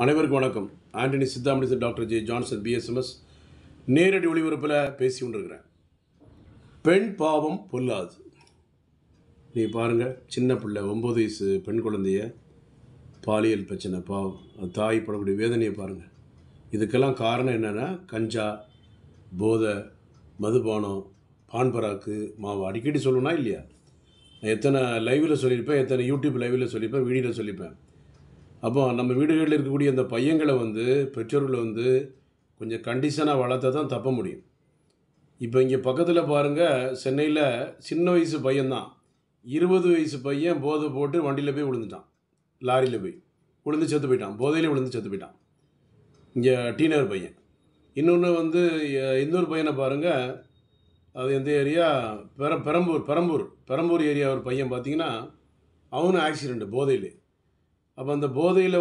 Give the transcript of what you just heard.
அனைவருக்கும் வணக்கம். Antony Sithamani doctor J Johnson BSMS நேரடி ஒளிபரப்பில் பேசி கொண்டிருக்கிறேன். பெண் பாவம் பொல்லாது. நீ பாருங்கள், சின்ன பிள்ளை 9 வயசு பெண் குழந்தைய பாலியல் பிரச்சனை, பாவம், அது தாய் படக்கூடிய வேதனையை பாருங்கள். இதுக்கெல்லாம் காரணம் என்னென்னா கஞ்சா, போதை, மதுபானம், பான்பராக்கு, மாவு. அடிக்கடி சொல்லணும்னா இல்லையா? எத்தனை லைவில் சொல்லியிருப்பேன், எத்தனை யூடியூப் லைவில் சொல்லியிருப்பேன், வீடியோவில் சொல்லியிருப்பேன். அப்போ நம்ம வீடுகளில் இருக்கக்கூடிய அந்த பையங்களை பெற்றோர்கள் கொஞ்சம் கண்டிஷனாக வளர்த்தா தான் தப்ப முடியும். இப்போ இங்கே பக்கத்தில் பாருங்கள், சென்னையில் சின்ன வயசு பையன்தான், 20 வயசு பையன் போதை போட்டு வண்டியில் போய் விழுந்துட்டான். லாரியில் போய் விழுந்து செத்து போயிட்டான். போதையிலே விழுந்து செத்து போயிட்டான். இங்கே டீனர் பையன். இன்னொன்று இன்னொரு பையனை பாருங்கள், அது எந்த ஏரியா, பெரம்பூர் ஏரியா ஒரு பையன் பார்த்தீங்கன்னா, அவனும் ஆக்சிடெண்ட்டு போதையில். அப்போ அந்த போதையில்